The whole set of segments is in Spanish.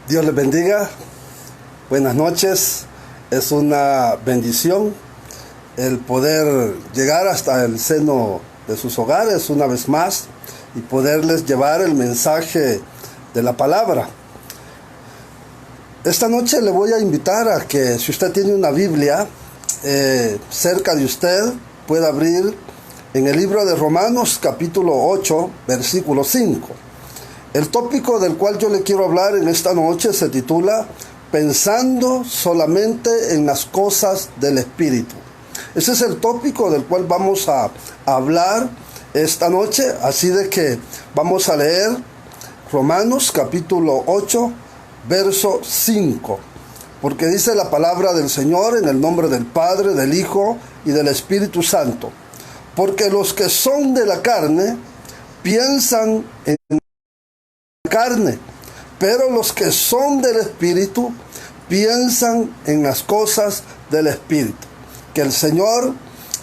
Dios les bendiga, buenas noches. Es una bendición el poder llegar hasta el seno de sus hogares una vez más y poderles llevar el mensaje de la palabra. Esta noche le voy a invitar a que, si usted tiene una Biblia cerca de usted, pueda abrir en el libro de Romanos capítulo 8, versículo 5. El tópico del cual yo le quiero hablar en esta noche se titula Pensando solamente en las cosas del Espíritu. Ese es el tópico del cual vamos a hablar esta noche, así de que vamos a leer Romanos capítulo 8, verso 5. Porque dice la palabra del Señor en el nombre del Padre, del Hijo y del Espíritu Santo. Porque los que son de la carne piensan en carne, pero los que son del Espíritu piensan en las cosas del Espíritu. Que el Señor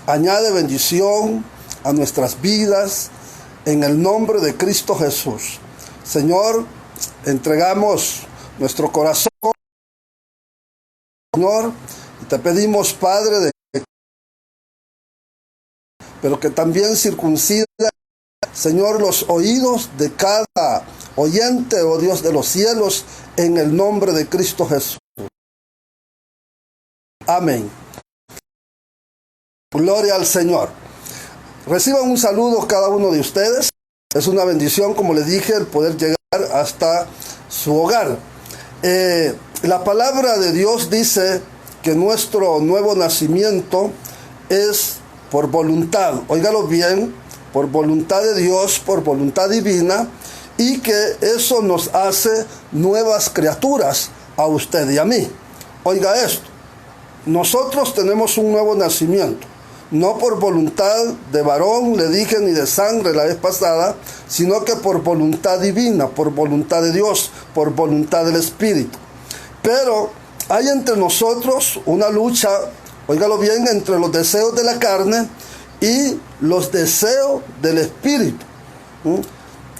añade bendición a nuestras vidas en el nombre de Cristo Jesús. Señor, entregamos nuestro corazón, Señor, y te pedimos, Padre, pero que también circuncida, Señor, los oídos de cada oyente, oh Dios de los cielos, en el nombre de Cristo Jesús. Amén. Gloria al Señor. Reciban un saludo cada uno de ustedes. Es una bendición, como les dije, el poder llegar hasta su hogar. La palabra de Dios dice que nuestro nuevo nacimiento es por voluntad. Óigalo bien, por voluntad de Dios, por voluntad divina, y que eso nos hace nuevas criaturas a usted y a mí. Oiga esto, nosotros tenemos un nuevo nacimiento, no por voluntad de varón, le dije, ni de sangre la vez pasada, sino que por voluntad divina, por voluntad de Dios, por voluntad del Espíritu. Pero hay entre nosotros una lucha, óigalo bien, entre los deseos de la carne y los deseos del Espíritu.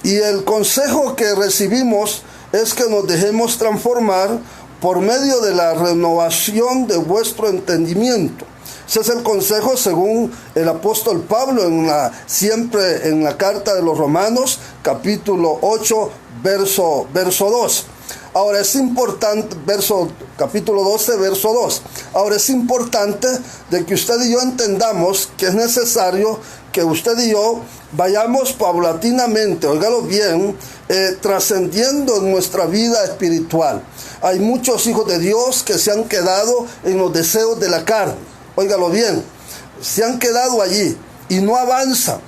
Y el consejo que recibimos es que nos dejemos transformar por medio de la renovación de vuestro entendimiento. Ese es el consejo según el apóstol Pablo siempre en la carta de los Romanos, capítulo 8, verso 2. Ahora es importante, capítulo 12, verso 2. Ahora es importante de que usted y yo entendamos que es necesario que usted y yo vayamos paulatinamente, óigalo bien, trascendiendo en nuestra vida espiritual. Hay muchos hijos de Dios que se han quedado en los deseos de la carne, óigalo bien, se han quedado allí y no avanzan.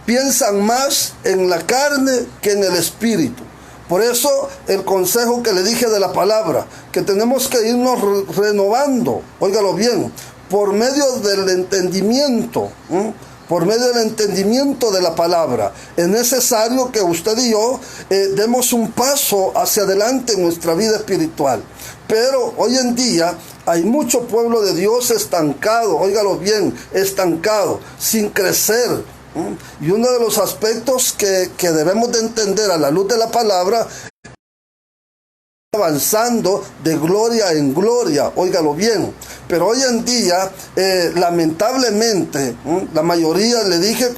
Piensan más en la carne que en el espíritu. Por eso el consejo que le dije de la palabra, que tenemos que irnos renovando, óigalo bien, por medio del entendimiento, por medio del entendimiento de la palabra. Es necesario que usted y yo demos un paso hacia adelante en nuestra vida espiritual. Pero hoy en día hay mucho pueblo de Dios estancado, óigalo bien, estancado, sin crecer. Y uno de los aspectos que debemos de entender a la luz de la palabra, avanzando de gloria en gloria, óigalo bien. Pero hoy en día, lamentablemente, la mayoría, le dije,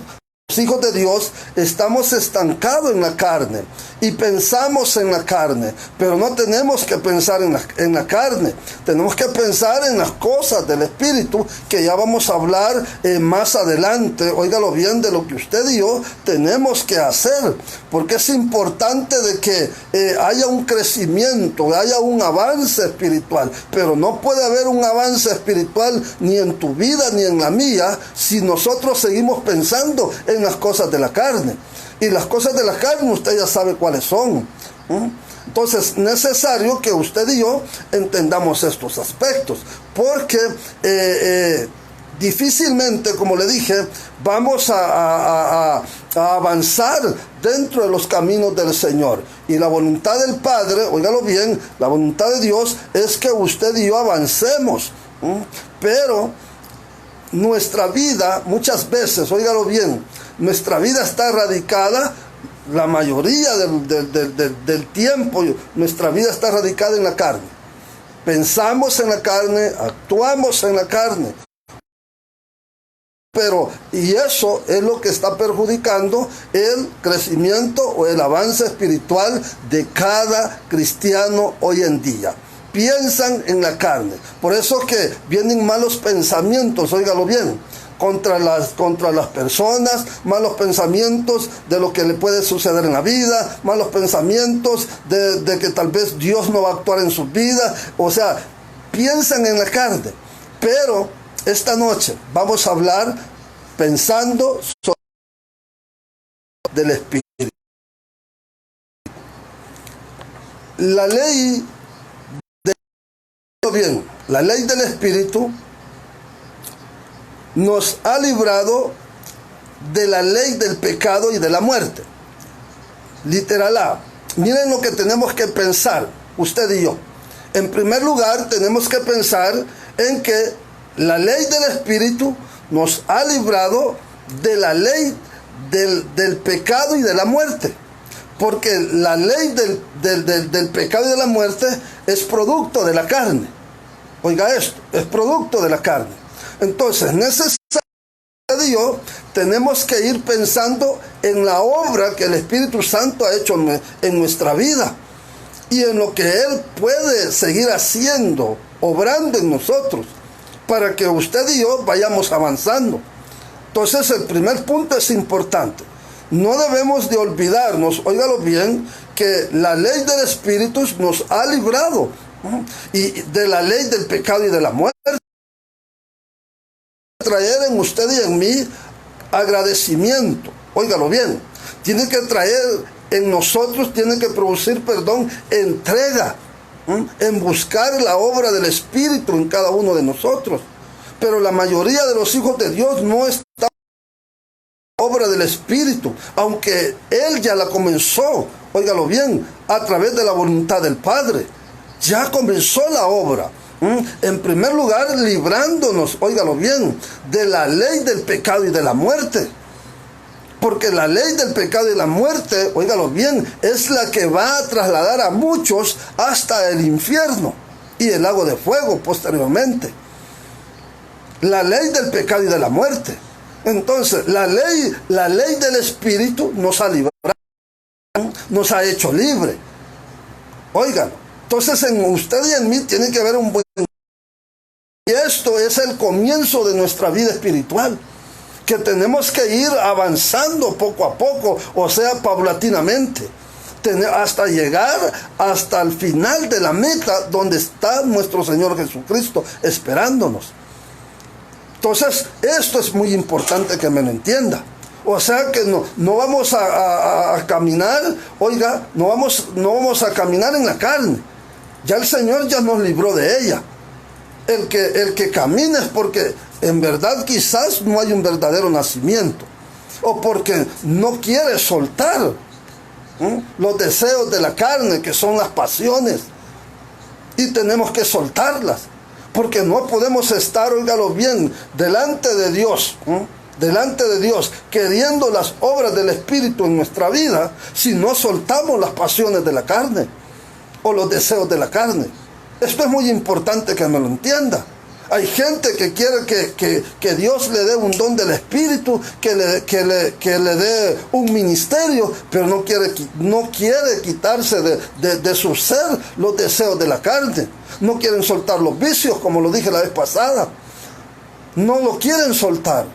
los hijos de Dios, estamos estancados en la carne y pensamos en la carne, pero no tenemos que pensar en la carne, tenemos que pensar en las cosas del Espíritu, que ya vamos a hablar más adelante. Óigalo bien, de lo que usted y yo tenemos que hacer, porque es importante de que haya un crecimiento, haya un avance espiritual, pero no puede haber un avance espiritual ni en tu vida ni en la mía si nosotros seguimos pensando en las cosas de la carne. Y las cosas de la carne usted ya sabe cuáles son. Entonces, necesario que usted y yo entendamos estos aspectos, porque difícilmente, como le dije, vamos a avanzar dentro de los caminos del Señor. Y la voluntad del Padre, óigalo bien, la voluntad de Dios es que usted y yo avancemos. Pero nuestra vida, muchas veces, óigalo bien, nuestra vida está radicada la mayoría del tiempo nuestra vida está radicada en la carne. Pensamos en la carne, actuamos en la carne. Y eso es lo que está perjudicando el crecimiento o el avance espiritual de cada cristiano hoy en día. Piensan en la carne. Por eso que vienen malos pensamientos, óigalo bien, contra las personas, malos pensamientos de lo que le puede suceder en la vida, malos pensamientos de que tal vez Dios no va a actuar en sus vidas. O sea, piensan en la carne. Pero esta noche vamos a hablar pensando sobre del Espíritu. La ley del Espíritu nos ha librado de la ley del pecado y de la muerte. Literal A. Miren lo que tenemos que pensar, usted y yo. En primer lugar, tenemos que pensar en que la ley del Espíritu nos ha librado de la ley del pecado y de la muerte. Porque la ley del pecado y de la muerte es producto de la carne. Oiga esto, es producto de la carne. Entonces, necesariamente tenemos que ir pensando en la obra que el Espíritu Santo ha hecho en nuestra vida y en lo que Él puede seguir haciendo, obrando en nosotros, para que usted y yo vayamos avanzando. Entonces, el primer punto es importante. No debemos de olvidarnos, óigalo bien, que la ley del Espíritu nos ha librado y de la ley del pecado y de la muerte. Traer en usted y en mí agradecimiento, óigalo bien, tiene que traer en nosotros, tiene que producir, entrega, en buscar la obra del Espíritu en cada uno de nosotros. Pero la mayoría de los hijos de Dios no está en la obra del Espíritu, aunque Él ya la comenzó, óigalo bien, a través de la voluntad del Padre. Ya comenzó la obra. En primer lugar, librándonos, óigalo bien, de la ley del pecado y de la muerte. Porque la ley del pecado y la muerte, óigalo bien, es la que va a trasladar a muchos hasta el infierno y el lago de fuego posteriormente. La ley del pecado y de la muerte. Entonces, la ley del Espíritu nos ha librado, nos ha hecho libre. Óigalo. Entonces, en usted y en mí tiene que haber un buen... Y esto es el comienzo de nuestra vida espiritual, que tenemos que ir avanzando poco a poco, o sea, paulatinamente, hasta llegar hasta el final de la meta, donde está nuestro Señor Jesucristo esperándonos. Entonces, esto es muy importante que me lo entienda. O sea que no vamos a caminar, oiga, no vamos a caminar en la carne. Ya el Señor ya nos libró de ella. El que camina es porque en verdad quizás no hay un verdadero nacimiento, o porque no quiere soltar los deseos de la carne, que son las pasiones, y tenemos que soltarlas, porque no podemos estar, óigalo bien, delante de Dios, queriendo las obras del Espíritu en nuestra vida, si no soltamos las pasiones de la carne o los deseos de la carne. Esto es muy importante que me lo entienda. Hay gente que quiere que Dios le dé un don del Espíritu, que le dé un ministerio, pero no quiere quitarse de su ser los deseos de la carne. No quieren soltar los vicios, como lo dije la vez pasada. No lo quieren soltar.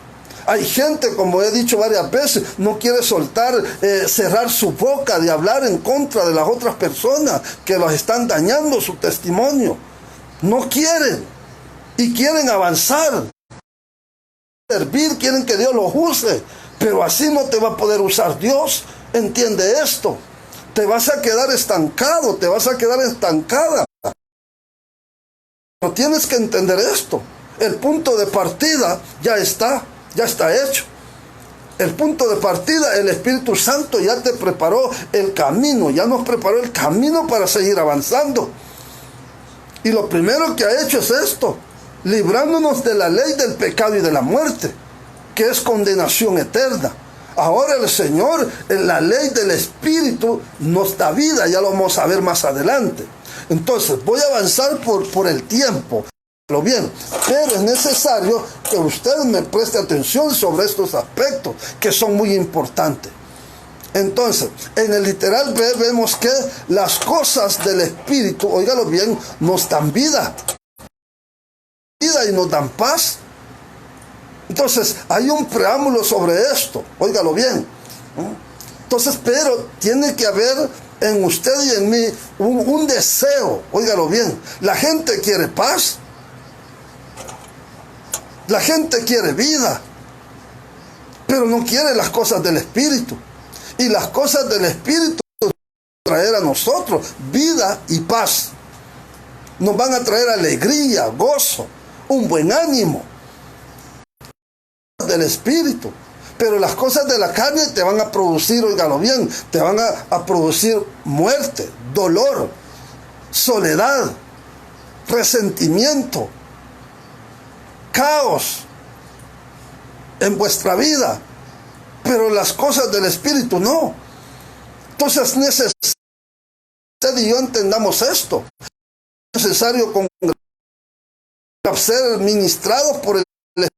Hay gente, como he dicho varias veces, no quiere soltar, cerrar su boca de hablar en contra de las otras personas que los están dañando su testimonio. No quieren. Y quieren avanzar, servir, quieren que Dios los use. Pero así no te va a poder usar Dios. Entiende esto. Te vas a quedar estancado, te vas a quedar estancada. Pero tienes que entender esto. El punto de partida ya está hecho. El punto de partida, el Espíritu Santo ya te preparó el camino, ya nos preparó el camino para seguir avanzando. Y lo primero que ha hecho es esto, librándonos de la ley del pecado y de la muerte, que es condenación eterna. Ahora el Señor, en la ley del Espíritu, nos da vida, ya lo vamos a ver más adelante. Entonces, voy a avanzar por el tiempo. Bien, pero es necesario que usted me preste atención sobre estos aspectos que son muy importantes. Entonces, en el literal B vemos que las cosas del Espíritu, óigalo bien, nos dan vida y nos dan paz. Entonces, hay un preámbulo sobre esto, óigalo bien. Entonces, pero tiene que haber en usted y en mí un deseo, óigalo bien. La gente quiere paz. La gente quiere vida, pero no quiere las cosas del Espíritu. Y las cosas del Espíritu nos van a traer a nosotros vida y paz. Nos van a traer alegría, gozo, un buen ánimo del Espíritu. Pero las cosas de la carne te van a producir, óigalo bien, te van a producir muerte, dolor, soledad, resentimiento, caos en vuestra vida, pero las cosas del Espíritu no. Entonces es necesario que usted y yo entendamos esto. Es necesario ser ministrados por el Espíritu.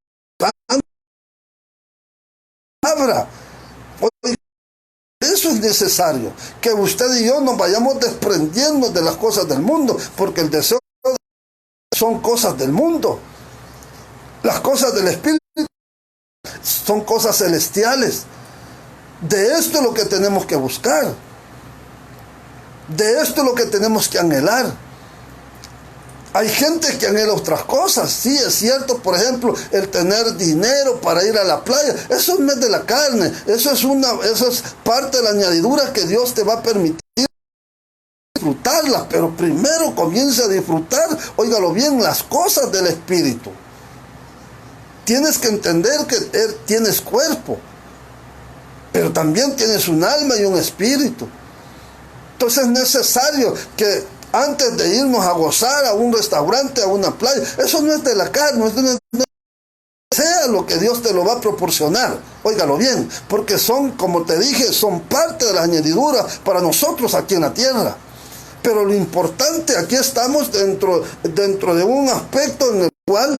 Eso es necesario, que usted y yo nos vayamos desprendiendo de las cosas del mundo, porque el deseo son cosas del mundo. Las cosas del Espíritu son cosas celestiales. De esto es lo que tenemos que buscar. De esto es lo que tenemos que anhelar. Hay gente que anhela otras cosas. Sí, es cierto, por ejemplo, el tener dinero para ir a la playa. Eso no es de la carne. Eso es parte de la añadidura que Dios te va a permitir disfrutarlas. Pero primero comienza a disfrutar, óigalo bien, las cosas del Espíritu. Tienes que entender que tienes cuerpo, pero también tienes un alma y un espíritu. Entonces es necesario que antes de irnos a gozar a un restaurante, a una playa, eso no es de la carne, sea lo que Dios te lo va a proporcionar. Óigalo bien, porque son, como te dije, son parte de la añadidura para nosotros aquí en la tierra. Pero lo importante, aquí estamos dentro de un aspecto en el cual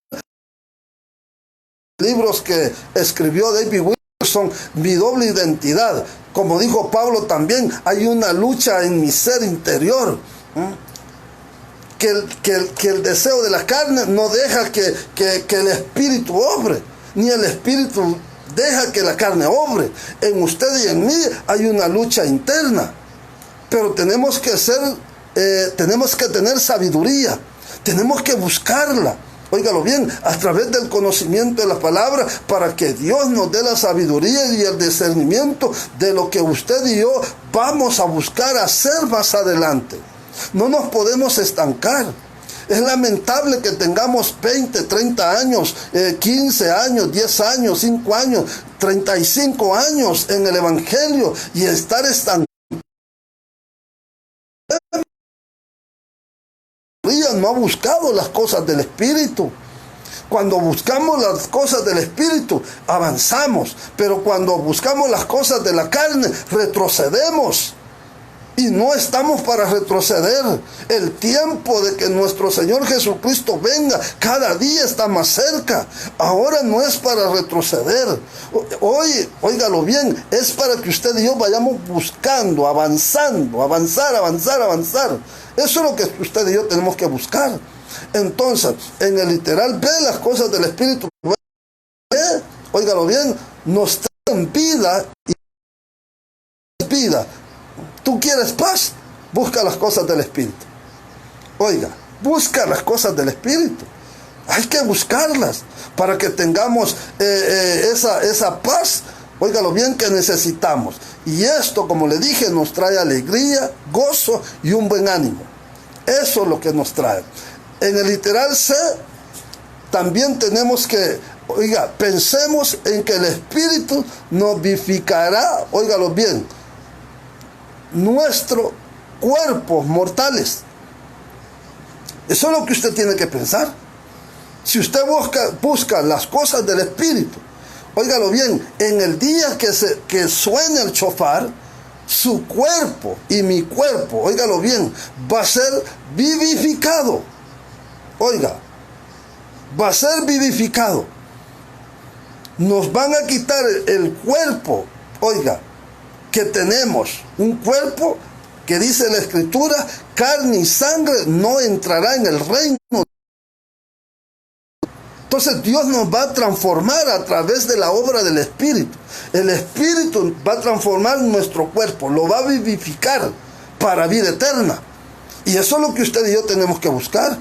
libros que escribió David Wilkerson, mi doble identidad. Como dijo Pablo también, hay una lucha en mi ser interior. Que el deseo de la carne no deja que el espíritu obre, ni el espíritu deja que la carne obre. En usted y en mí hay una lucha interna. Pero tenemos que tener sabiduría, tenemos que buscarla. Óigalo bien, a través del conocimiento de la palabra, para que Dios nos dé la sabiduría y el discernimiento de lo que usted y yo vamos a buscar hacer más adelante. No nos podemos estancar. Es lamentable que tengamos 20, 30 años, 15 años, 10 años, 5 años, 35 años en el Evangelio y estar estancados. No ha buscado las cosas del Espíritu. Cuando buscamos las cosas del Espíritu, avanzamos. Pero cuando buscamos las cosas de la carne, retrocedemos. Y no estamos para retroceder. El tiempo de que nuestro Señor Jesucristo venga cada día está más cerca. Ahora no es para retroceder. Hoy, óigalo bien, es para que usted y yo vayamos buscando, avanzando, avanzar. Eso es lo que usted y yo tenemos que buscar. Entonces, en el literal ve las cosas del Espíritu. Óigalo bien, nos traen vida y vida. ¿Tú quieres paz? Busca las cosas del Espíritu. Oiga, busca las cosas del Espíritu. Hay que buscarlas para que tengamos esa paz, óigalo bien, que necesitamos. Y esto, como le dije, nos trae alegría, gozo y un buen ánimo. Eso es lo que nos trae. En el literal C, también tenemos que, oiga, pensemos en que el Espíritu nos vivificará, óigalo bien, nuestros cuerpos mortales. Eso es lo que usted tiene que pensar. Si usted busca las cosas del Espíritu, óigalo bien, en el día que suene el shofar, su cuerpo y mi cuerpo, óigalo bien, va a ser vivificado. Oiga, va a ser vivificado. Nos van a quitar el cuerpo, oiga, que tenemos, un cuerpo que dice la Escritura, carne y sangre no entrará en el reino. Entonces Dios nos va a transformar a través de la obra del Espíritu. El Espíritu va a transformar nuestro cuerpo, lo va a vivificar para vida eterna. Y eso es lo que usted y yo tenemos que buscar.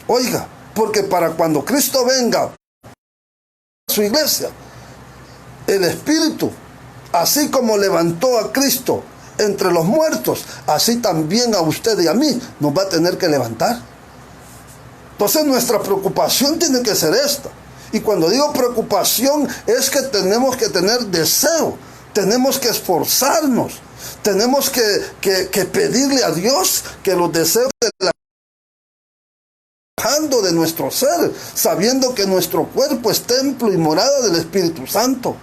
Oiga, porque para cuando Cristo venga a su iglesia, el Espíritu, así como levantó a Cristo entre los muertos, así también a usted y a mí nos va a tener que levantar. Entonces nuestra preocupación tiene que ser esta. Y cuando digo preocupación es que tenemos que tener deseo, tenemos que esforzarnos, tenemos que pedirle a Dios que los deseos de nuestro ser, sabiendo que nuestro cuerpo es templo y morada del Espíritu Santo.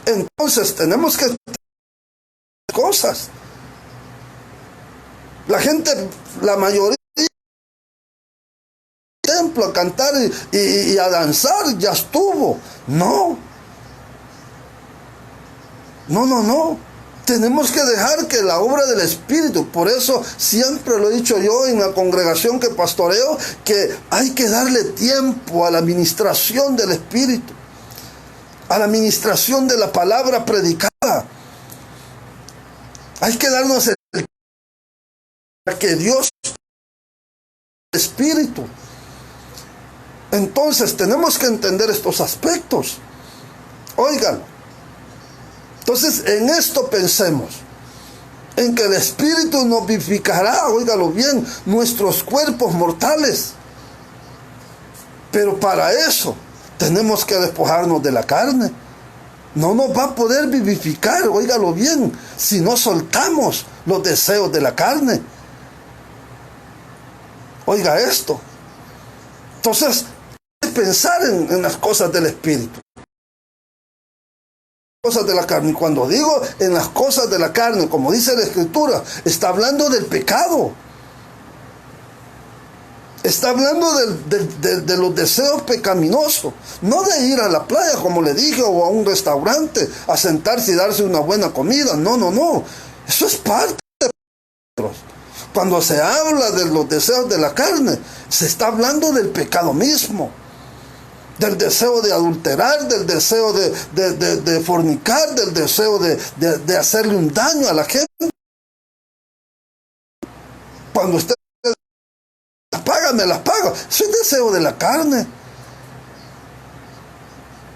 Entonces tenemos que hacer cosas. La gente, la mayoría, templo a cantar y a danzar, ya estuvo. No. Tenemos que dejar que la obra del Espíritu, por eso siempre lo he dicho yo en la congregación que pastoreo, que hay que darle tiempo a la administración del Espíritu, a la administración de la palabra predicada. Hay que darnos el tiempo que Dios el Espíritu. Entonces tenemos que entender estos aspectos. Oigan. Entonces, en esto pensemos, en que el Espíritu nos vivificará, óigalo bien, nuestros cuerpos mortales. Pero para eso tenemos que despojarnos de la carne. No nos va a poder vivificar, óigalo bien, si no soltamos los deseos de la carne. Oiga esto. Entonces, hay que pensar en las cosas del Espíritu. Cosas de la carne. Y cuando digo en las cosas de la carne, como dice la Escritura, está hablando del pecado. Está hablando de los deseos pecaminosos. No de ir a la playa, como le dije, o a un restaurante, a sentarse y darse una buena comida. No. Eso es parte de nosotros. Cuando se habla de los deseos de la carne, se está hablando del pecado mismo. Del deseo de adulterar, del deseo de fornicar, del deseo de hacerle un daño a la gente. Cuando usted las paga, me las paga. Eso es deseo de la carne.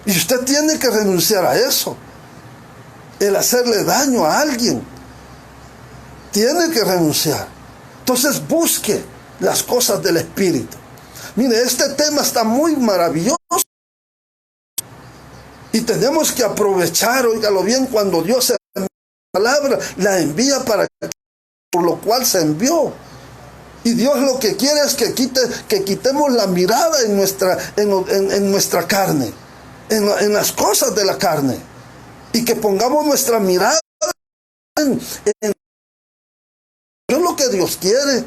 Y usted tiene que renunciar a eso. El hacerle daño a alguien. Tiene que renunciar. Entonces busque las cosas del Espíritu. Mire, este tema está muy maravilloso. Y tenemos que aprovechar, óigalo bien, cuando Dios se envía la palabra, la envía para por lo cual se envió. Y Dios lo que quiere es que quitemos la mirada en nuestra carne, en las cosas de la carne. Y que pongamos nuestra mirada en eso es lo que Dios quiere.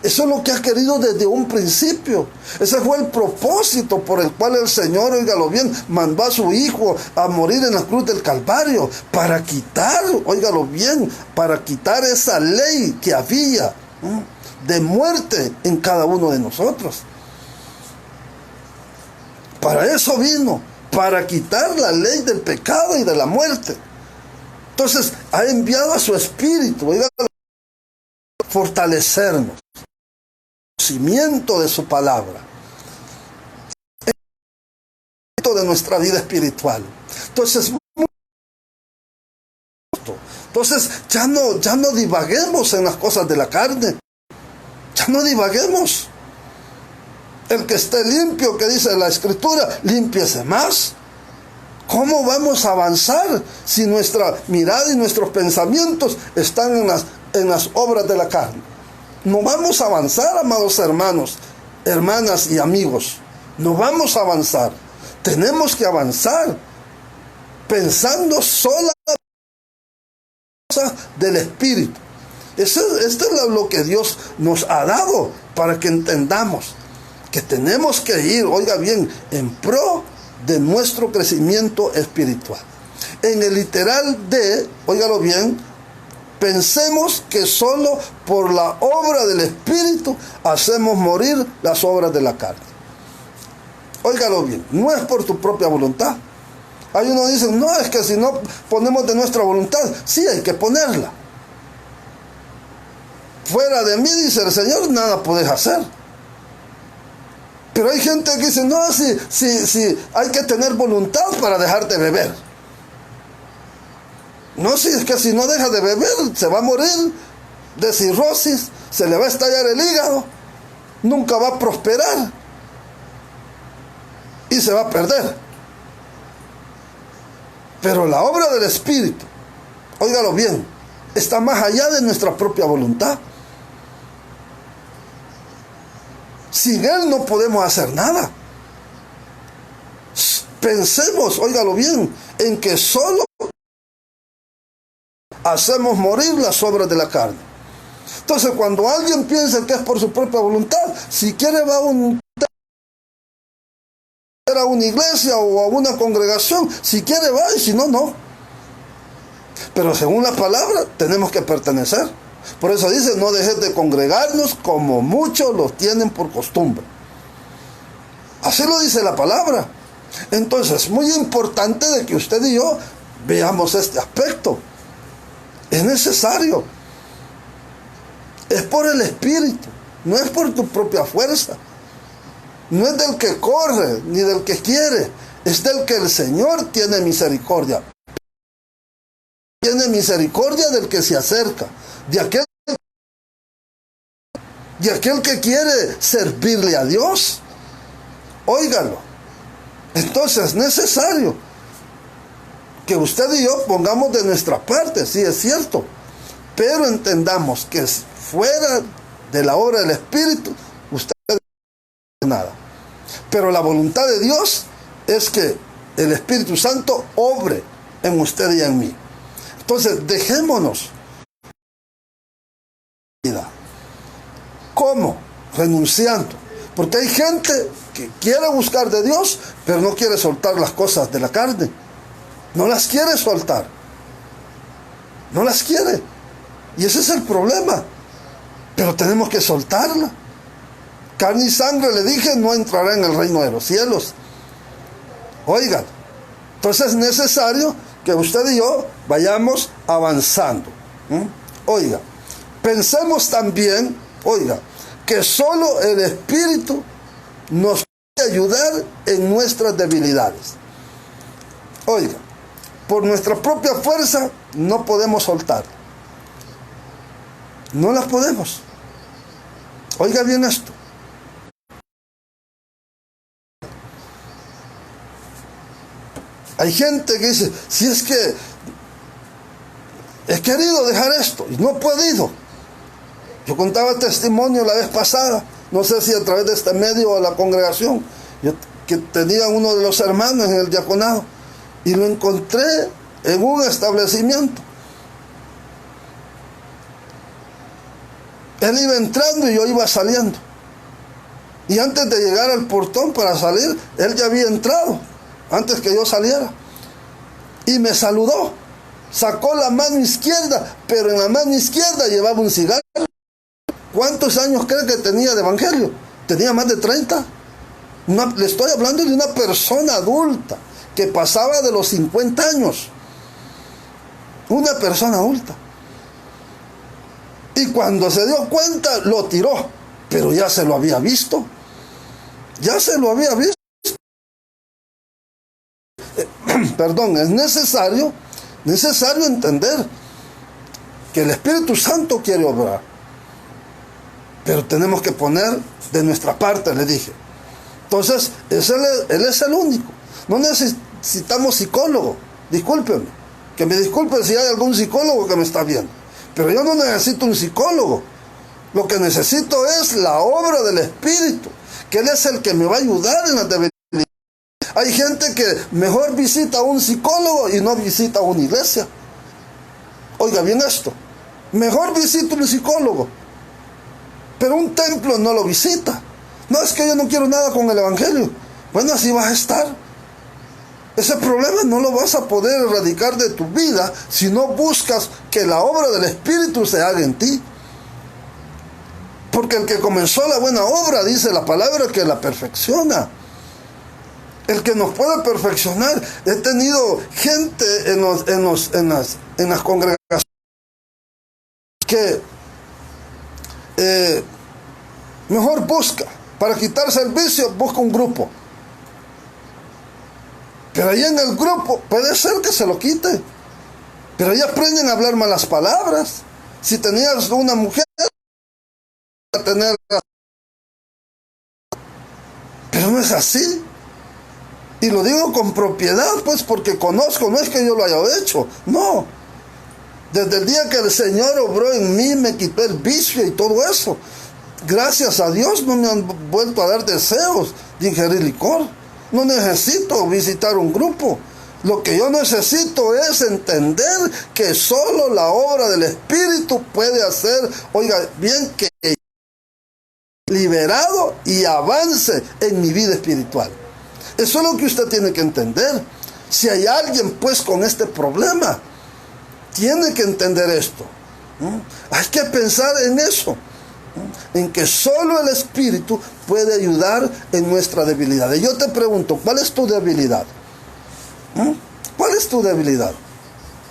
Eso es lo que ha querido desde un principio. Ese fue el propósito por el cual el Señor, óigalo bien, mandó a su Hijo a morir en la cruz del Calvario. Para quitar, óigalo bien, para quitar esa ley que había de muerte en cada uno de nosotros. Para eso vino, para quitar la ley del pecado y de la muerte. Entonces, ha enviado a su Espíritu, óigalo, fortalecernos. Conocimiento de su palabra, de nuestra vida espiritual. Entonces ya no divaguemos en las cosas de la carne. Ya no divaguemos. El que esté limpio, que dice la Escritura, límpiese más. ¿Cómo vamos a avanzar si nuestra mirada y nuestros pensamientos están en las obras de la carne? No vamos a avanzar, amados hermanos, hermanas y amigos. No vamos a avanzar. Tenemos que avanzar pensando sola del Espíritu. Esto es lo que Dios nos ha dado para que entendamos que tenemos que ir, oiga bien, en pro de nuestro crecimiento espiritual. En el literal de, óigalo bien, pensemos que solo por la obra del Espíritu hacemos morir las obras de la carne. Óigalo bien, no es por tu propia voluntad. Hay uno que dice, no, es que si no ponemos de nuestra voluntad, sí hay que ponerla. Fuera de mí, dice el Señor, nada puedes hacer. Pero hay gente que dice, no, si hay que tener voluntad para dejar de beber. No, si es que si no deja de beber, se va a morir de cirrosis, se le va a estallar el hígado, nunca va a prosperar y se va a perder. Pero la obra del Espíritu, óigalo bien, está más allá de nuestra propia voluntad. Sin Él no podemos hacer nada. Pensemos, óigalo bien, en que solo hacemos morir las obras de la carne. Entonces, cuando alguien piensa que es por su propia voluntad, si quiere va a una iglesia o a una congregación, si quiere va y si no, no. Pero según la palabra, tenemos que pertenecer. Por eso dice, no dejes de congregarnos como muchos los tienen por costumbre. Así lo dice la palabra. Entonces, es muy importante de que usted y yo veamos este aspecto. Es necesario. Es por el Espíritu, no es por tu propia fuerza. No es del que corre, ni del que quiere. Es del que el Señor tiene misericordia. Tiene misericordia del que se acerca, de aquel que quiere servirle a Dios. Óigalo. Entonces es necesario que usted y yo pongamos de nuestra parte, sí es cierto, pero entendamos que fuera de la obra del Espíritu, usted no hace nada. Pero la voluntad de Dios es que el Espíritu Santo obre en usted y en mí. Entonces, dejémonos. ¿Cómo? Renunciando. Porque hay gente que quiere buscar de Dios, pero no quiere soltar las cosas de la carne. No las quiere soltar. No las quiere. Y ese es el problema. Pero tenemos que soltarla. Carne y sangre, le dije, no entrará en el reino de los cielos. Oigan. Entonces es necesario que usted y yo vayamos avanzando. Oiga, pensemos también, oiga, que solo el Espíritu nos puede ayudar en nuestras debilidades. Oiga, por nuestra propia fuerza no podemos soltar. No las podemos. Oiga bien esto. Hay gente que dice, si es que he querido dejar esto y no he podido. Yo contaba testimonio la vez pasada, no sé si a través de este medio o de la congregación, que tenía uno de los hermanos en el diaconado y lo encontré en un establecimiento. Él iba entrando y yo iba saliendo. Y antes de llegar al portón para salir, él ya había entrado, antes que yo saliera. Y me saludó. Sacó la mano izquierda, pero en la mano izquierda llevaba un cigarro. ¿Cuántos años cree que tenía de evangelio? Tenía más de 30. Le estoy hablando de una persona adulta que pasaba de los 50 años. Una persona adulta. Y cuando se dio cuenta, lo tiró. Pero ya se lo había visto. Ya se lo había visto. Perdón, es necesario entender que el Espíritu Santo quiere obrar. Pero tenemos que poner de nuestra parte, le dije. Entonces, Él es el único. No necesitamos psicólogo. Discúlpenme. Que me disculpen si hay algún psicólogo que me está viendo. Pero yo no necesito un psicólogo. Lo que necesito es la obra del Espíritu. Que Él es el que me va a ayudar en las debilidades. Hay gente que mejor visita a un psicólogo y no visita a una iglesia. Oiga bien esto. Mejor visita a un psicólogo, pero un templo no lo visita. No, es que yo no quiero nada con el evangelio. Bueno, así vas a estar. Ese problema no lo vas a poder erradicar de tu vida si no buscas que la obra del Espíritu se haga en ti. Porque el que comenzó la buena obra, dice la palabra, que la perfecciona. El que nos puede perfeccionar. He tenido gente en las congregaciones que mejor busca, para quitarse el vicio, busca un grupo. Pero ahí en el grupo puede ser que se lo quite. Pero ahí aprenden a hablar malas palabras. Si tenías una mujer, a tener... Pero no es así. Y lo digo con propiedad, pues, porque conozco, no es que yo lo haya hecho, no. Desde el día que el Señor obró en mí, me quitó el vicio y todo eso. Gracias a Dios no me han vuelto a dar deseos de ingerir licor. No necesito visitar un grupo. Lo que yo necesito es entender que solo la obra del Espíritu puede hacer, oiga bien, que liberado y avance en mi vida espiritual. Eso es lo que usted tiene que entender. Si hay alguien pues con este problema, tiene que entender esto. Hay que pensar en eso, en que solo el Espíritu puede ayudar en nuestra debilidad. Y yo te pregunto, ¿cuál es tu debilidad? ¿Cuál es tu debilidad?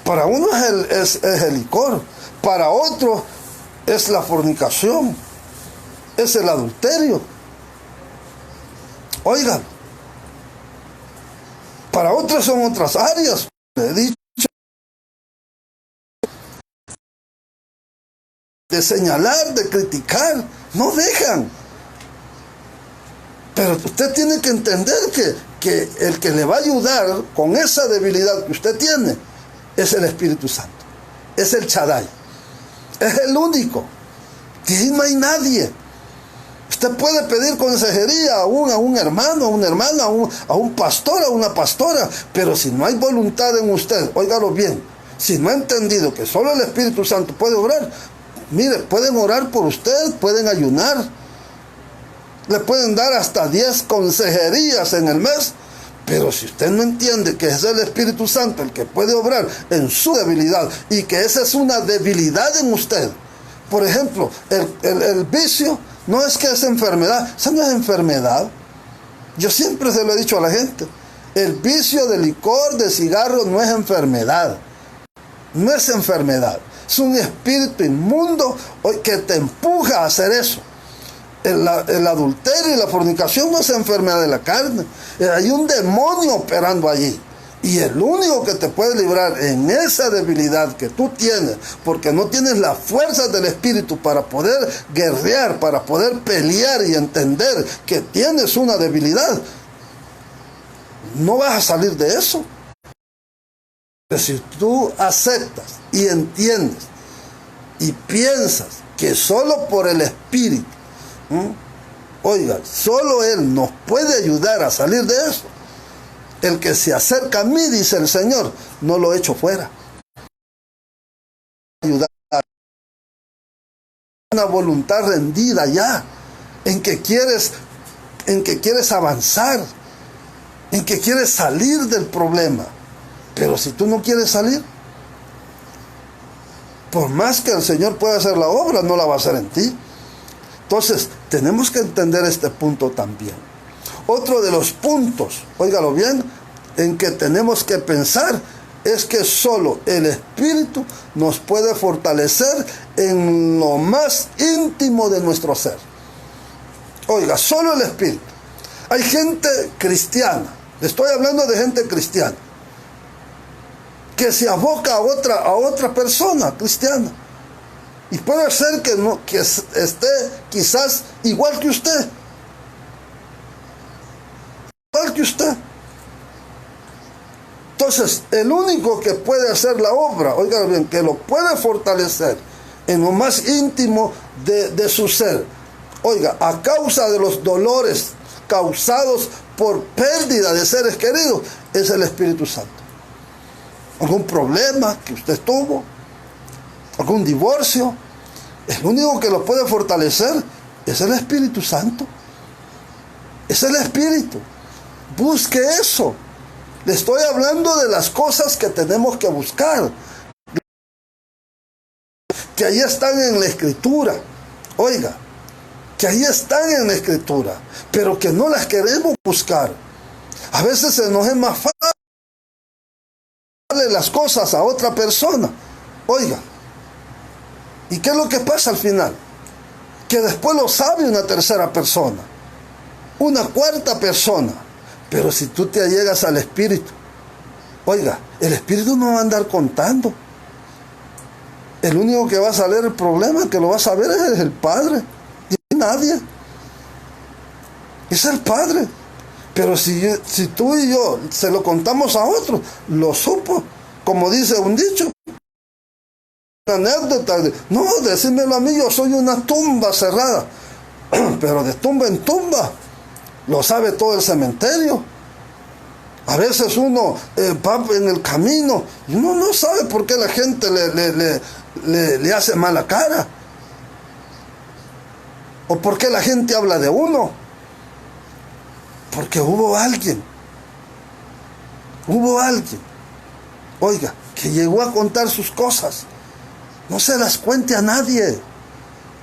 Para uno es el licor, para otro es la fornicación, es el adulterio. Oigan, para otros son otras áreas. He dicho de señalar, de criticar, no dejan. Pero usted tiene que entender que el que le va a ayudar con esa debilidad que usted tiene es el Espíritu Santo, es el Shaddai, es el único. Y no hay nadie. Usted puede pedir consejería a un hermano, a una hermana, a un pastor, a una pastora, pero si no hay voluntad en usted, óigalo bien, si no ha entendido que solo el Espíritu Santo puede obrar, mire, pueden orar por usted, pueden ayunar, le pueden dar hasta 10 consejerías en el mes, pero si usted no entiende que es el Espíritu Santo el que puede obrar en su debilidad y que esa es una debilidad en usted, por ejemplo, el vicio, no es que es enfermedad, esa no es enfermedad. Yo siempre se lo he dicho a la gente, el vicio de licor, de cigarro no es enfermedad, no es enfermedad, es un espíritu inmundo que te empuja a hacer eso. El adulterio y la fornicación no es enfermedad de la carne, hay un demonio operando allí. Y el único que te puede librar en esa debilidad que tú tienes, porque no tienes las fuerzas del Espíritu para poder guerrear, para poder pelear y entender que tienes una debilidad, no vas a salir de eso. Pero si tú aceptas y entiendes y piensas que solo por el Espíritu, oiga, solo Él nos puede ayudar a salir de eso. El que se acerca a mí, dice el Señor, no lo echo fuera. Ayudar. Una voluntad rendida ya, en que quieres avanzar, en que quieres salir del problema. Pero si tú no quieres salir, por más que el Señor pueda hacer la obra, no la va a hacer en ti. Entonces, tenemos que entender este punto también. Otro de los puntos, óigalo bien, en que tenemos que pensar es que solo el Espíritu nos puede fortalecer en lo más íntimo de nuestro ser. Oiga, solo el Espíritu. Hay gente cristiana, estoy hablando de gente cristiana, que se aboca a otra persona cristiana. Y puede ser que esté quizás igual que usted. Igual que usted. Entonces, el único que puede hacer la obra, oiga bien, que lo puede fortalecer en lo más íntimo de su ser, oiga, a causa de los dolores causados por pérdida de seres queridos, es el Espíritu Santo. Algún problema que usted tuvo, algún divorcio, el único que lo puede fortalecer es el Espíritu Santo. Es el Espíritu. Busque eso. Le estoy hablando de las cosas que tenemos que buscar, que ahí están en la Escritura. Oiga, que ahí están en la Escritura, pero que no las queremos buscar. A veces se nos es más fácil darle las cosas a otra persona. Oiga, ¿y qué es lo que pasa al final? Que después lo sabe una tercera persona, una cuarta persona. Pero si tú te allegas al Espíritu, oiga, el Espíritu no va a andar contando. El único que va a saber el problema, que lo va a saber, es el Padre. Y nadie. Es el Padre. Pero si tú y yo se lo contamos a otros, lo supo. Como dice un dicho. Una anécdota. No, decímelo a mí, yo soy una tumba cerrada. Pero de tumba en tumba lo sabe todo el cementerio. A veces uno va en el camino y uno no sabe por qué la gente le hace mala cara. O por qué la gente habla de uno. Porque hubo alguien, oiga, que llegó a contar sus cosas. No se las cuente a nadie.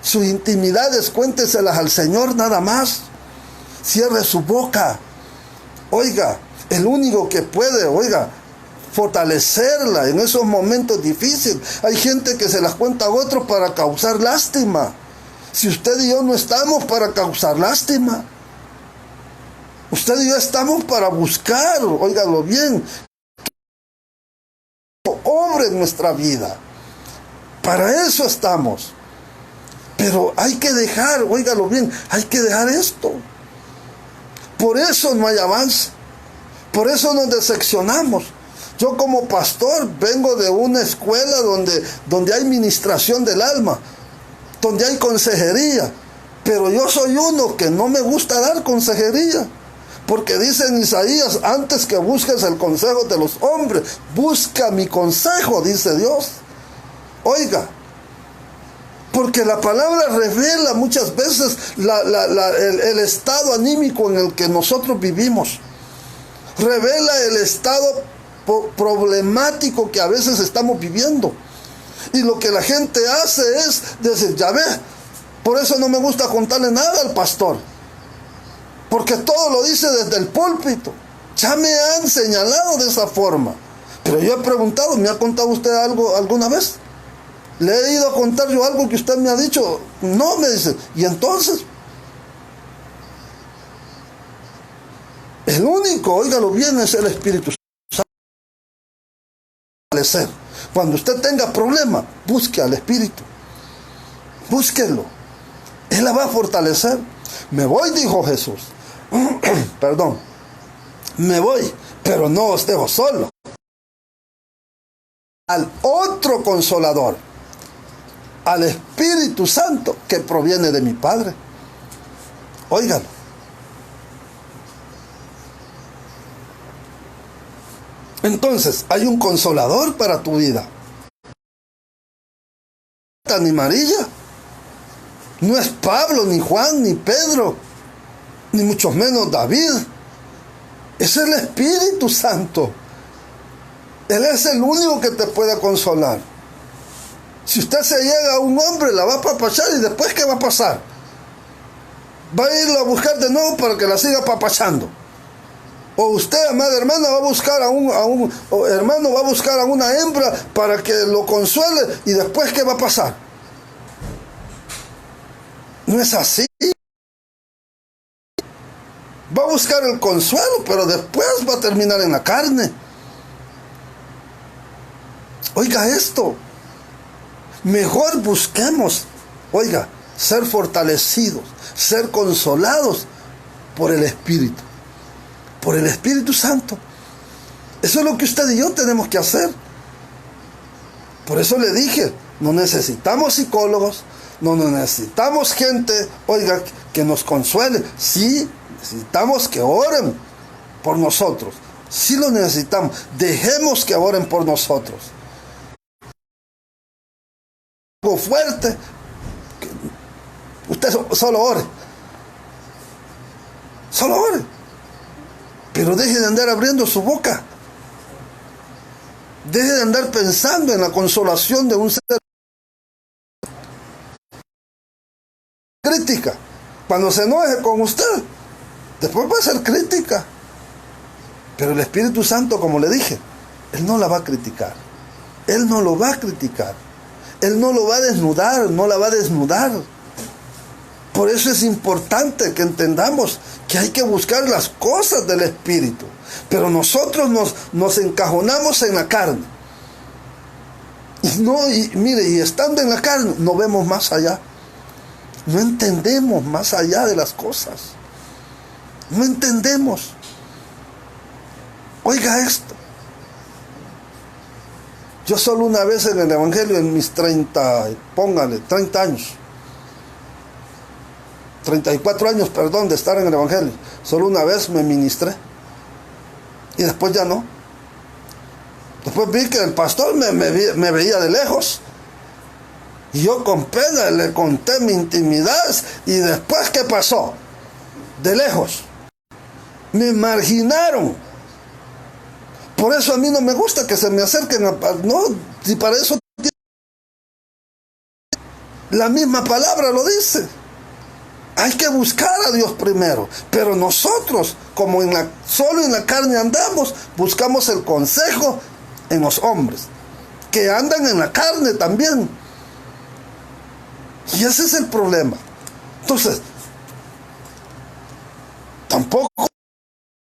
Sus intimidades, cuénteselas al Señor nada más. Cierre su boca. Oiga, el único que puede, oiga, fortalecerla en esos momentos difíciles. Hay gente que se las cuenta a otros para causar lástima. Si usted y yo no estamos para causar lástima. Usted y yo estamos para buscar, óigalo bien, obra en nuestra vida. Para eso estamos. Pero hay que dejar, óigalo bien, hay que dejar esto. Por eso no hay avance. Por eso nos decepcionamos. Yo como pastor vengo de una escuela donde hay ministración del alma, donde hay consejería. Pero yo soy uno que no me gusta dar consejería. Porque dice en Isaías, antes que busques el consejo de los hombres, busca mi consejo, dice Dios. Oiga, porque la palabra revela muchas veces el estado anímico en el que nosotros vivimos. Revela el estado problemático que a veces estamos viviendo. Y lo que la gente hace es decir, ya ve, por eso no me gusta contarle nada al pastor. Porque todo lo dice desde el púlpito. Ya me han señalado de esa forma. Pero yo he preguntado, ¿me ha contado usted algo alguna vez? ¿Le he ido a contar yo algo que usted me ha dicho? No, me dice. ¿Y entonces? El único, óigalo bien, es el Espíritu Santo. Cuando usted tenga problema, busque al Espíritu. Búsquelo. Él la va a fortalecer. Me voy, dijo Jesús. Perdón. Me voy, pero no os dejo solo. Al otro Consolador, al Espíritu Santo que proviene de mi Padre. Óigalo. Entonces, hay un Consolador para tu vida. Ni María. No es Pablo, ni Juan, ni Pedro, ni mucho menos David. Es el Espíritu Santo. Él es el único que te puede consolar. Si usted se llega a un hombre, la va a apapachar y después ¿qué va a pasar? Va a irlo a buscar de nuevo para que la siga apapachando. O usted, amada hermana, va a buscar hermano va a buscar a una hembra para que lo consuele y después ¿qué va a pasar? No es así. Va a buscar el consuelo, pero después va a terminar en la carne. Oiga esto. Mejor busquemos, oiga, ser fortalecidos, ser consolados por el Espíritu. Por el Espíritu Santo. Eso es lo que usted y yo tenemos que hacer. Por eso le dije, no necesitamos psicólogos, No necesitamos gente, oiga, que nos consuele. Sí, necesitamos que oren por nosotros. Sí lo necesitamos. Dejemos que oren por nosotros. Algo fuerte. Usted solo ore. Solo ore. Pero deje de andar abriendo su boca. Deje de andar pensando en la consolación de un ser. Crítica. Cuando se enoje con usted, después va a ser crítica. Pero el Espíritu Santo, como le dije, Él no la va a criticar. Él no lo va a criticar. Él no lo va a desnudar, no la va a desnudar. Por eso es importante que entendamos que hay que buscar las cosas del Espíritu. Pero nosotros nos encajonamos en la carne. Y estando en la carne, no vemos más allá. No entendemos más allá de las cosas. No entendemos. Oiga esto. Yo solo una vez en el Evangelio, en mis 30 años. 34 años, perdón, de estar en el Evangelio. Solo una vez me ministré. Y después ya no. Después vi que el pastor me veía de lejos. Y yo con pena le conté mi intimidad. Y después, ¿qué pasó? De lejos. Me marginaron. Por eso a mí no me gusta que se me acerquen. No, si para eso la misma palabra lo dice. Hay que buscar a Dios primero. Pero nosotros, como solo en la carne andamos, buscamos el consejo en los hombres, que andan en la carne también. Y ese es el problema. Entonces, tampoco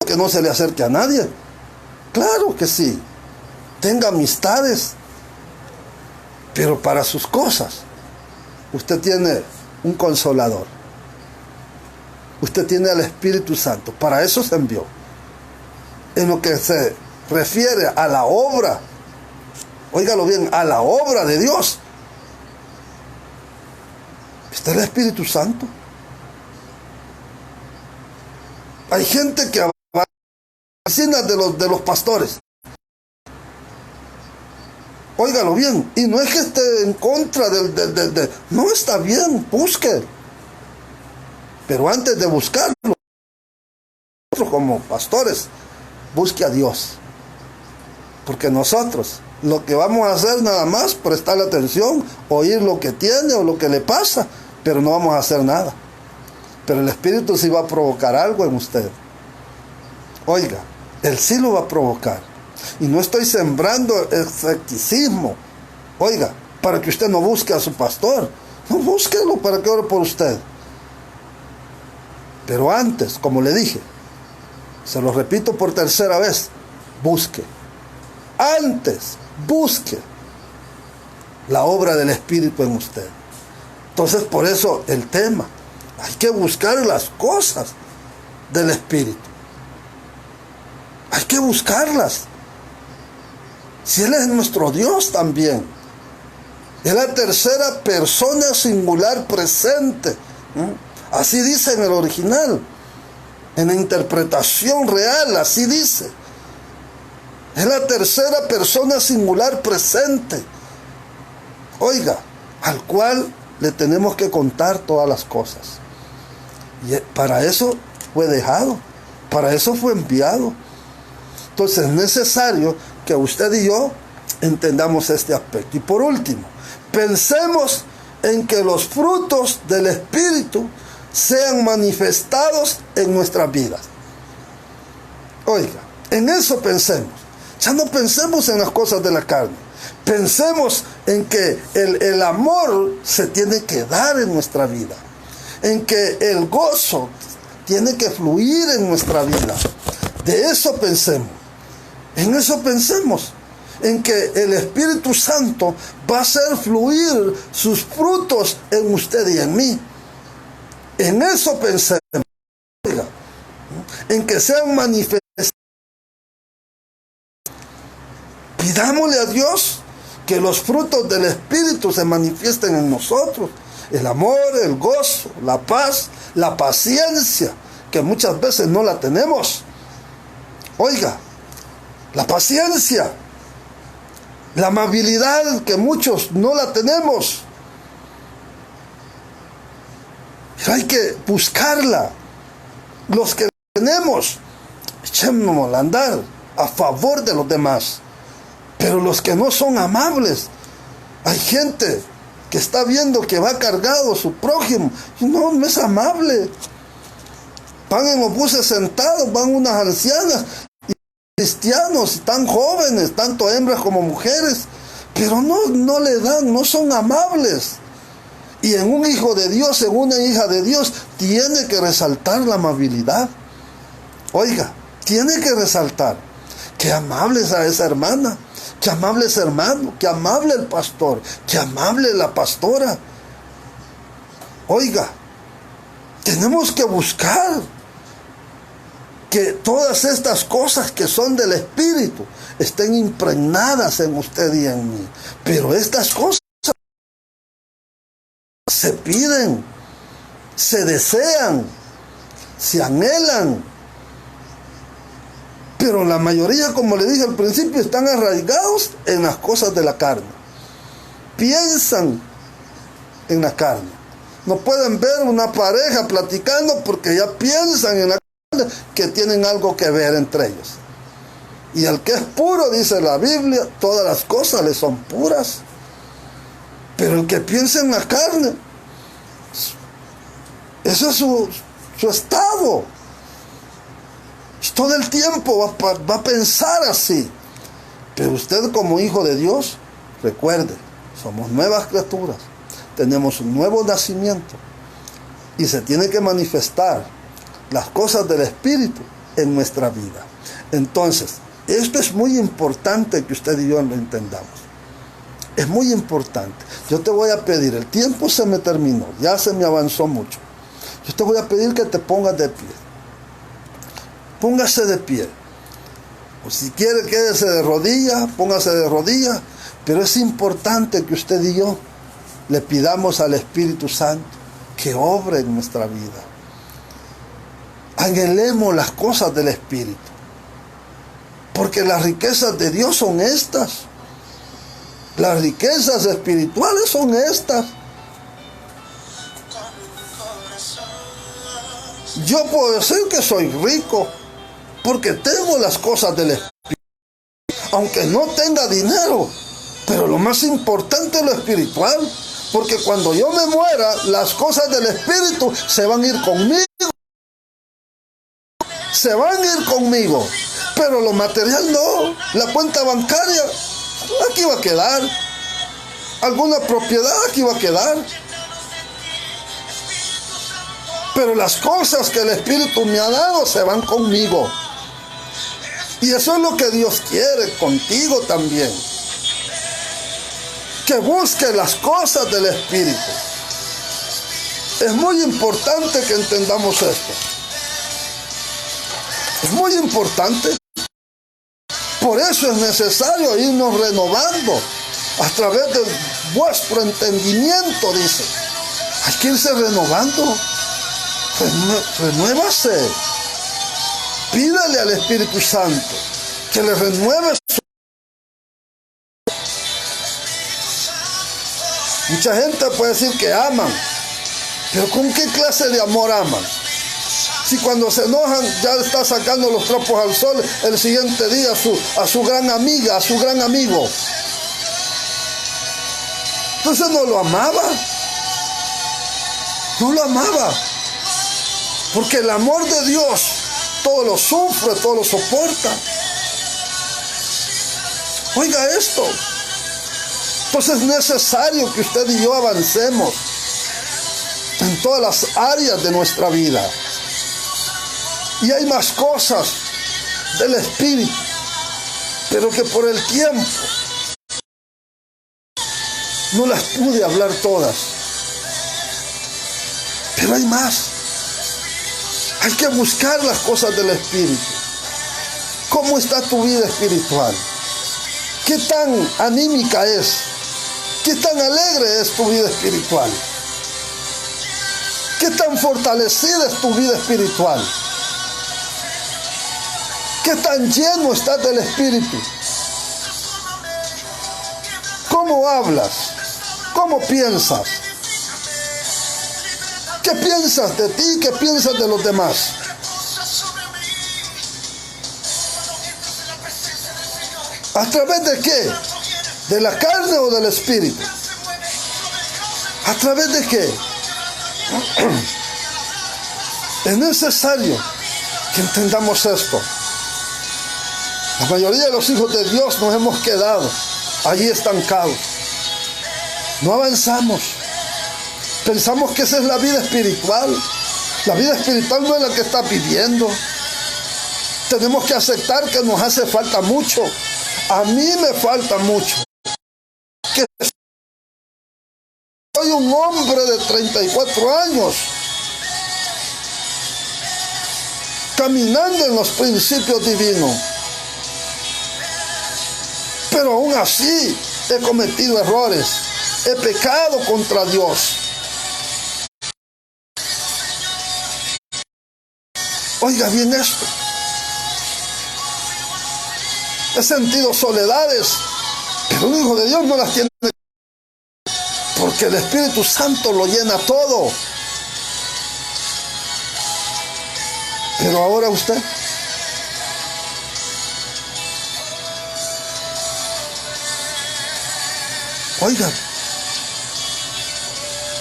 que no se le acerque a nadie. Claro que sí. Tenga amistades. Pero para sus cosas, usted tiene un consolador. Usted tiene al Espíritu Santo. Para eso se envió. En lo que se refiere a la obra, óigalo bien, a la obra de Dios, está el Espíritu Santo. Hay gente que asesina de los pastores. Óigalo bien. Y no es que esté en contra no, está bien, busque. Pero antes de buscarlo, nosotros como pastores, busque a Dios. Porque nosotros lo que vamos a hacer nada más, prestarle atención, oír lo que tiene o lo que le pasa, pero no vamos a hacer nada. Pero el Espíritu sí va a provocar algo en usted. Oiga, Él sí lo va a provocar. Y no estoy sembrando escepticismo. Oiga, para que usted no busque a su pastor. No, búsquelo para que ore por usted. Pero antes, como le dije, se lo repito por tercera vez, busque. Antes, busque la obra del Espíritu en usted. Entonces, por eso el tema, hay que buscar las cosas del Espíritu. Hay que buscarlas. Si Él es nuestro Dios también. Es la tercera persona singular presente. Así dice en el original. En la interpretación real, así dice. Es la tercera persona singular presente. Oiga, al cual le tenemos que contar todas las cosas. Y para eso fue dejado. Para eso fue enviado. Entonces es necesario que usted y yo entendamos este aspecto. Y por último, pensemos en que los frutos del Espíritu sean manifestados en nuestras vidas. Oiga, en eso pensemos. Ya no pensemos en las cosas de la carne. Pensemos en que el amor se tiene que dar en nuestra vida. En que el gozo tiene que fluir en nuestra vida. De eso pensemos. En eso pensemos. En que el Espíritu Santo va a hacer fluir sus frutos en usted y en mí. En eso pensemos. Oiga, en que sean manifestados. Pidámosle a Dios que los frutos del Espíritu se manifiesten en nosotros. el amor, el gozo, la paz, la paciencia, que muchas veces no la tenemos. Oiga, la paciencia, la amabilidad, que muchos no la tenemos. Pero hay que buscarla. Los que la tenemos, echémonos a andar a favor de los demás. Pero los que no son amables, hay gente que está viendo que va cargado su prójimo y no es amable. Van en los buses sentados, van unas ancianas y cristianos, tan jóvenes, tanto hembras como mujeres, pero no le dan, no son amables. Y en un hijo de Dios, en una hija de Dios, tiene que resaltar la amabilidad. Oiga, tiene que resaltar. Qué amable es a esa hermana, qué amable ese hermano, qué amable el pastor, qué amable la pastora. Oiga, tenemos que buscar que todas estas cosas que son del Espíritu estén impregnadas en usted y en mí. Pero estas cosas se piden, se desean, se anhelan. Pero la mayoría, como le dije al principio, están arraigados en las cosas de la carne. Piensan en la carne. No pueden ver una pareja platicando porque ya piensan en la carne que tienen algo que ver entre ellos. Y al que es puro, dice la Biblia, todas las cosas le son puras. Pero el que piensa en la carne, eso es su estado. Todo el tiempo va a pensar así. Pero usted, como hijo de Dios, recuerde, somos nuevas criaturas, tenemos un nuevo nacimiento y se tiene que manifestar las cosas del Espíritu en nuestra vida. Entonces, esto es muy importante que usted y yo lo entendamos. Es muy importante. Yo te voy a pedir, el tiempo se me terminó, ya se me avanzó mucho. Yo te voy a pedir que te pongas de pie. Póngase de pie. O si quiere, quédese de rodillas, póngase de rodillas. Pero es importante que usted y yo le pidamos al Espíritu Santo que obre en nuestra vida. Anhelemos las cosas del Espíritu. Porque las riquezas de Dios son estas. Las riquezas espirituales son estas. Yo puedo decir que soy rico porque tengo las cosas del Espíritu, aunque no tenga dinero, pero lo más importante es lo espiritual, porque cuando yo me muera, las cosas del Espíritu se van a ir conmigo, pero lo material no. La cuenta bancaria aquí va a quedar, alguna propiedad aquí va a quedar, pero las cosas que el Espíritu me ha dado se van conmigo. Y eso es lo que Dios quiere contigo también. Que busque las cosas del Espíritu. Es muy importante que entendamos esto. Es muy importante. Por eso es necesario irnos renovando a través de vuestro entendimiento, dice. Hay que irse renovando. Renuévase. Pídale al Espíritu Santo que le renueve su... Mucha gente puede decir que aman, pero ¿con qué clase de amor aman? Si cuando se enojan ya está sacando los trapos al sol el siguiente día a su gran amiga, a su gran amigo. Entonces no lo amaba. No lo amaba. Porque el amor de Dios todo lo sufre, todo lo soporta. Oiga esto. Entonces es necesario que usted y yo avancemos en todas las áreas de nuestra vida. Y hay más cosas del Espíritu, pero que por el tiempo no las pude hablar todas. Pero hay más. Hay que buscar las cosas del Espíritu. ¿Cómo está tu vida espiritual? ¿Qué tan anímica es? ¿Qué tan alegre es tu vida espiritual? ¿Qué tan fortalecida es tu vida espiritual? ¿Qué tan lleno estás del Espíritu? ¿Cómo hablas? ¿Cómo piensas? ¿Qué piensas de ti? ¿Qué piensas de los demás? ¿A través de qué? ¿De la carne o del Espíritu? ¿A través de qué? Es necesario que entendamos esto. La mayoría de los hijos de Dios nos hemos quedado allí estancados. No avanzamos. Pensamos que esa es la vida espiritual. La vida espiritual no es la que está viviendo. Tenemos que aceptar que nos hace falta mucho. A mí me falta mucho. Que soy un hombre de 34 años. Caminando en los principios divinos. Pero aún así he cometido errores. He pecado contra Dios. Oiga bien esto. He sentido soledades, pero un hijo de Dios no las tiene, porque el Espíritu Santo lo llena todo. Pero ahora usted, oiga,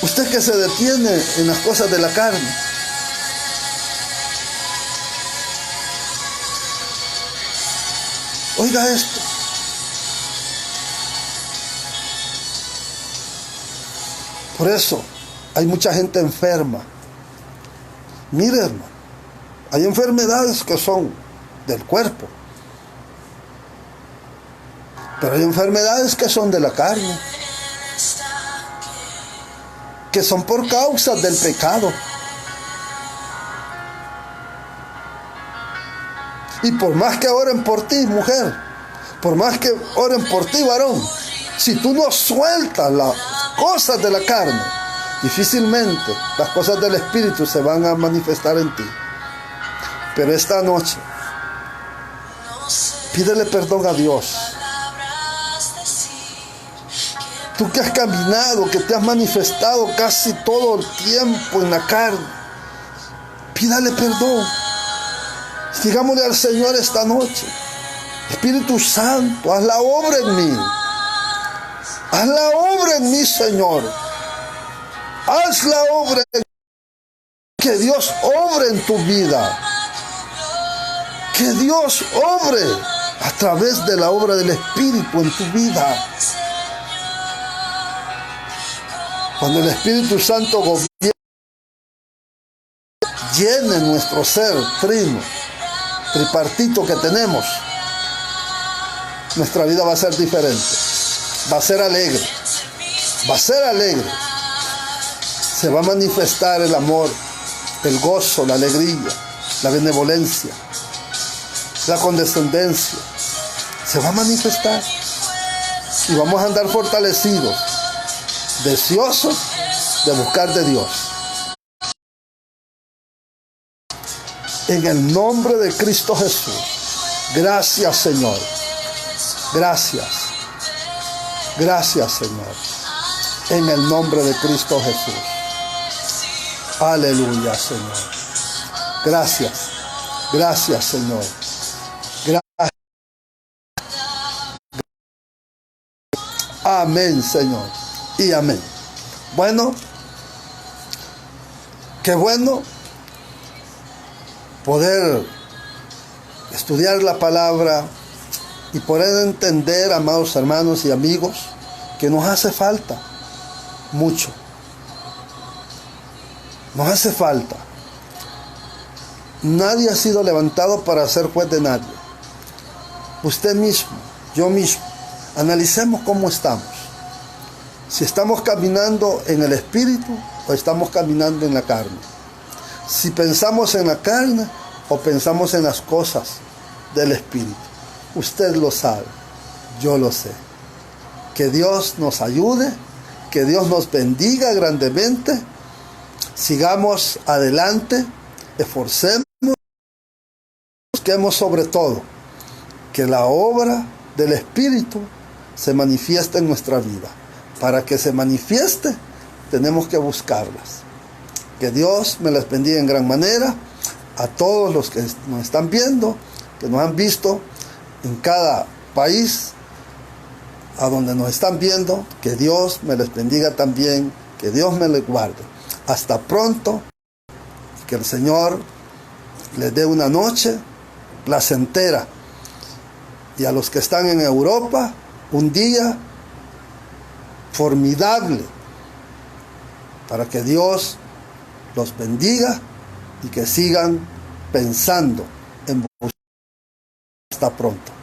usted que se detiene en las cosas de la carne, oiga esto. Por eso hay mucha gente enferma. Mire, hermano, hay enfermedades que son del cuerpo, pero hay enfermedades que son de la carne, que son por causa del pecado. Y por más que oren por ti, mujer, por más que oren por ti, varón, si tú no sueltas las cosas de la carne, difícilmente las cosas del Espíritu se van a manifestar en ti. Pero esta noche, pídele perdón a Dios. Tú que has caminado, que te has manifestado casi todo el tiempo en la carne, pídale perdón. Digámosle al Señor esta noche: Espíritu Santo, haz la obra en mí. Haz la obra en mí, Señor. Haz la obra en mí. Que Dios obre en tu vida. Que Dios obre a través de la obra del Espíritu en tu vida. Cuando el Espíritu Santo gobierne, llene nuestro ser trino, tripartito que tenemos, nuestra vida va a ser diferente, va a ser alegre, va a ser alegre. Se va a manifestar el amor, el gozo, la alegría, la benevolencia, la condescendencia. Se va a manifestar y vamos a andar fortalecidos, deseosos de buscar de Dios. En el nombre de Cristo Jesús. Gracias, Señor. Gracias. Gracias, Señor. En el nombre de Cristo Jesús. Aleluya, Señor. Gracias. Gracias, Señor. Gracias. Amén, Señor. Y amén. Bueno, qué bueno poder estudiar la palabra y poder entender, amados hermanos y amigos, que nos hace falta mucho. Nos hace falta. Nadie ha sido levantado para ser juez de nadie. Usted mismo, yo mismo, analicemos cómo estamos. Si estamos caminando en el Espíritu o estamos caminando en la carne. Si pensamos en la carne o pensamos en las cosas del Espíritu. Usted lo sabe, yo lo sé. Que Dios nos ayude, que Dios nos bendiga grandemente. sigamos adelante, esforcemos, busquemos sobre todo que la obra del Espíritu se manifieste en nuestra vida. Para que se manifieste, tenemos que buscarlas. Que Dios me las bendiga en gran manera. A todos los que nos están viendo, que nos han visto en cada país a donde nos están viendo, que Dios me les bendiga también, que Dios me les guarde. Hasta pronto, que el Señor les dé una noche placentera. Y a los que están en Europa, un día formidable, para que Dios los bendiga y que sigan pensando en buscar. Hasta pronto.